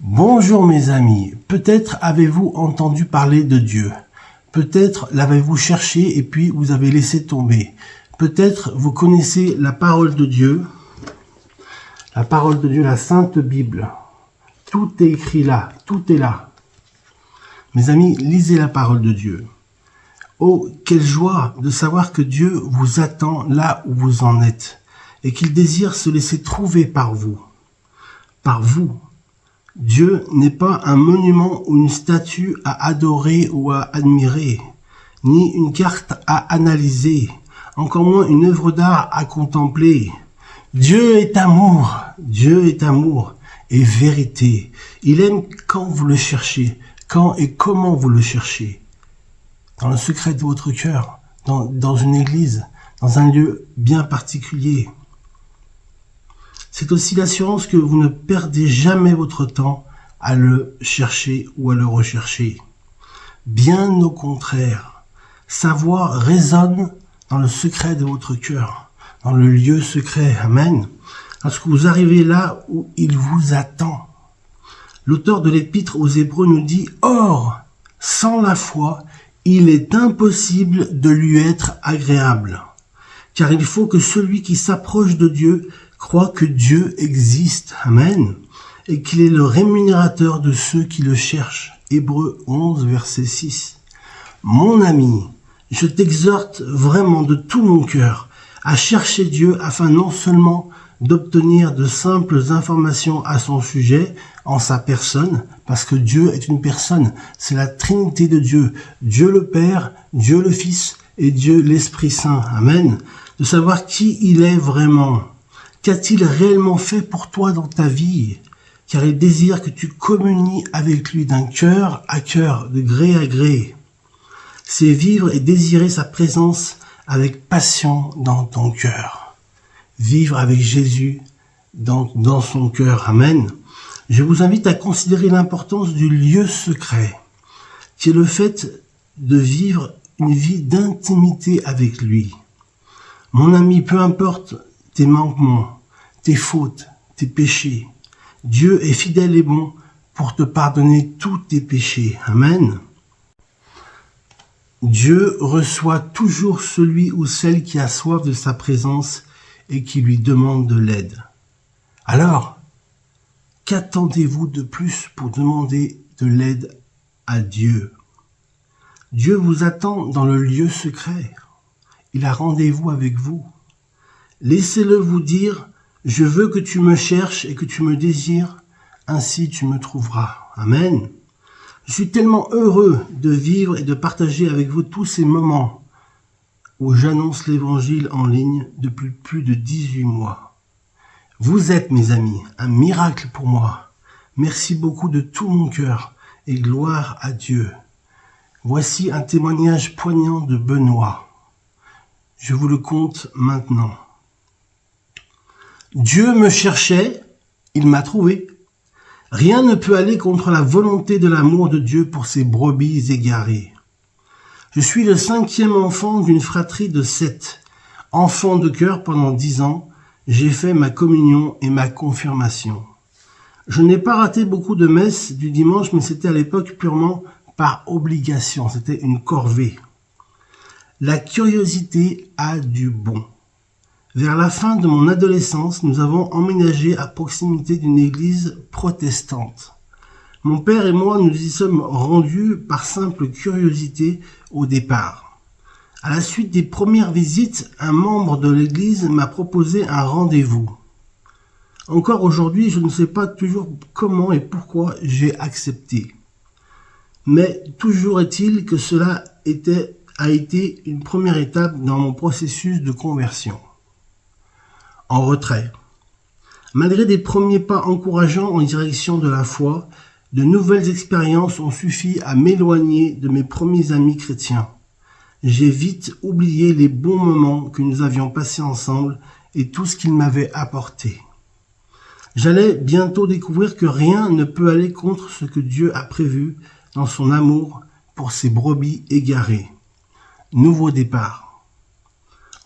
Bonjour mes amis, peut-être avez-vous entendu parler de Dieu. Peut-être l'avez-vous cherché et puis vous avez laissé tomber. Peut-être vous connaissez la parole de Dieu, la Sainte Bible. Tout est écrit là, tout est là. Mes amis, lisez la parole de Dieu. Oh, quelle joie de savoir que Dieu vous attend là où vous en êtes et qu'il désire se laisser trouver par vous. Par vous. Dieu n'est pas un monument ou une statue à adorer ou à admirer, ni une carte à analyser, encore moins une œuvre d'art à contempler. Dieu est amour et vérité. Il aime quand vous le cherchez, quand et comment vous le cherchez. Dans le secret de votre cœur, dans une église, dans un lieu bien particulier. C'est aussi l'assurance que vous ne perdez jamais votre temps à le chercher ou à le rechercher. Bien au contraire, sa voix résonne dans le secret de votre cœur, dans le lieu secret. Amen. Lorsque vous arrivez là où il vous attend. L'auteur de l'Épître aux Hébreux nous dit « Or, sans la foi, il est impossible de lui être agréable. Car il faut que celui qui s'approche de Dieu croit que Dieu existe, amen, et qu'il est le rémunérateur de ceux qui le cherchent. » Hébreux 11, verset 6. Mon ami, je t'exhorte vraiment de tout mon cœur à chercher Dieu afin non seulement d'obtenir de simples informations à son sujet, en sa personne, parce que Dieu est une personne, c'est la Trinité de Dieu, Dieu le Père, Dieu le Fils et Dieu l'Esprit Saint, amen, de savoir qui il est vraiment. Qu'a-t-il réellement fait pour toi dans ta vie? Car il désire que tu communies avec lui d'un cœur à cœur, de gré à gré. C'est vivre et désirer sa présence avec passion dans ton cœur. Vivre avec Jésus dans son cœur. Amen. Je vous invite à considérer l'importance du lieu secret, qui est le fait de vivre une vie d'intimité avec lui. Mon ami, peu importe tes manquements, tes fautes, tes péchés. Dieu est fidèle et bon pour te pardonner tous tes péchés. Amen. Dieu reçoit toujours celui ou celle qui a soif de sa présence et qui lui demande de l'aide. Alors, qu'attendez-vous de plus pour demander de l'aide à Dieu? Dieu vous attend dans le lieu secret. Il a rendez-vous avec vous. Laissez-le vous dire « Je veux que tu me cherches et que tu me désires, ainsi tu me trouveras. » Amen. Je suis tellement heureux de vivre et de partager avec vous tous ces moments où j'annonce l'Évangile en ligne depuis plus de 18 mois. Vous êtes, mes amis, un miracle pour moi. Merci beaucoup de tout mon cœur et gloire à Dieu. Voici un témoignage poignant de Benoît. Je vous le conte maintenant. Dieu me cherchait, il m'a trouvé. Rien ne peut aller contre la volonté de l'amour de Dieu pour ses brebis égarées. Je suis le 5e enfant d'une fratrie de 7. Enfant de cœur pendant 10 ans, j'ai fait ma communion et ma confirmation. Je n'ai pas raté beaucoup de messes du dimanche, mais c'était à l'époque purement par obligation. C'était une corvée. La curiosité a du bon. Vers la fin de mon adolescence, nous avons emménagé à proximité d'une église protestante. Mon père et moi nous y sommes rendus par simple curiosité au départ. À la suite des premières visites, un membre de l'église m'a proposé un rendez-vous. Encore aujourd'hui, je ne sais pas toujours comment et pourquoi j'ai accepté. Mais toujours est-il que cela a été une première étape dans mon processus de conversion. En retrait. Malgré des premiers pas encourageants en direction de la foi, de nouvelles expériences ont suffi à m'éloigner de mes premiers amis chrétiens. J'ai vite oublié les bons moments que nous avions passés ensemble et tout ce qu'ils m'avaient apporté. J'allais bientôt découvrir que rien ne peut aller contre ce que Dieu a prévu dans son amour pour ses brebis égarées. Nouveau départ.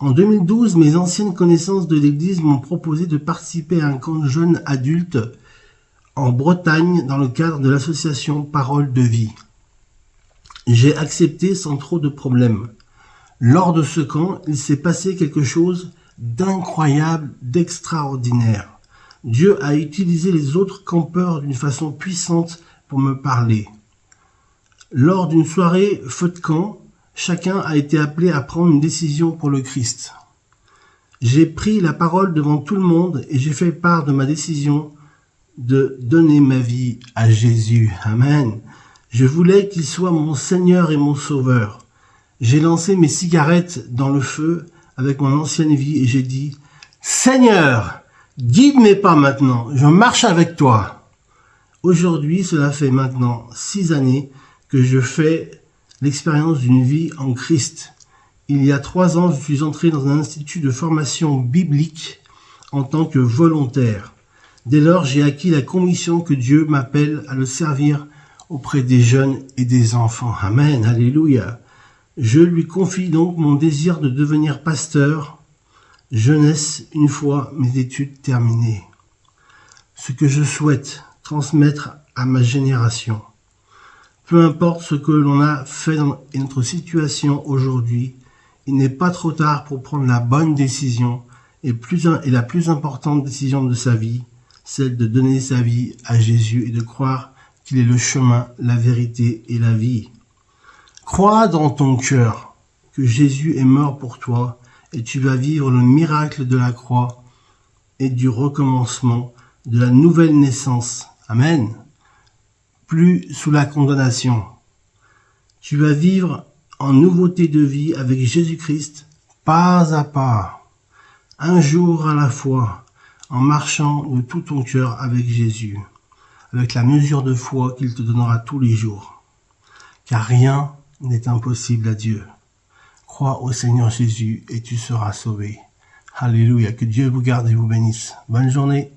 En 2012, mes anciennes connaissances de l'église m'ont proposé de participer à un camp de jeunes adultes en Bretagne dans le cadre de l'association Parole de Vie. J'ai accepté sans trop de problèmes. Lors de ce camp, il s'est passé quelque chose d'incroyable, d'extraordinaire. Dieu a utilisé les autres campeurs d'une façon puissante pour me parler. Lors d'une soirée feu de camp, chacun a été appelé à prendre une décision pour le Christ. J'ai pris la parole devant tout le monde et j'ai fait part de ma décision de donner ma vie à Jésus. Amen. Je voulais qu'il soit mon Seigneur et mon Sauveur. J'ai lancé mes cigarettes dans le feu avec mon ancienne vie et j'ai dit « Seigneur, guide mes pas maintenant, je marche avec toi ». Aujourd'hui, cela fait maintenant 6 années que je fais l'expérience d'une vie en Christ. Il y a 3 ans, je suis entré dans un institut de formation biblique en tant que volontaire. Dès lors, j'ai acquis la conviction que Dieu m'appelle à le servir auprès des jeunes et des enfants. Amen, alléluia. Je lui confie donc mon désir de devenir pasteur, jeunesse, une fois mes études terminées. Ce que je souhaite transmettre à ma génération. Peu importe ce que l'on a fait dans notre situation aujourd'hui, il n'est pas trop tard pour prendre la bonne décision et la plus importante décision de sa vie, celle de donner sa vie à Jésus et de croire qu'il est le chemin, la vérité et la vie. Crois dans ton cœur que Jésus est mort pour toi et tu vas vivre le miracle de la croix et du recommencement, de la nouvelle naissance. Amen. Plus sous la condamnation. Tu vas vivre en nouveauté de vie avec Jésus-Christ, pas à pas, un jour à la fois, en marchant de tout ton cœur avec Jésus, avec la mesure de foi qu'il te donnera tous les jours. Car rien n'est impossible à Dieu. Crois au Seigneur Jésus et tu seras sauvé. Alléluia, que Dieu vous garde et vous bénisse. Bonne journée.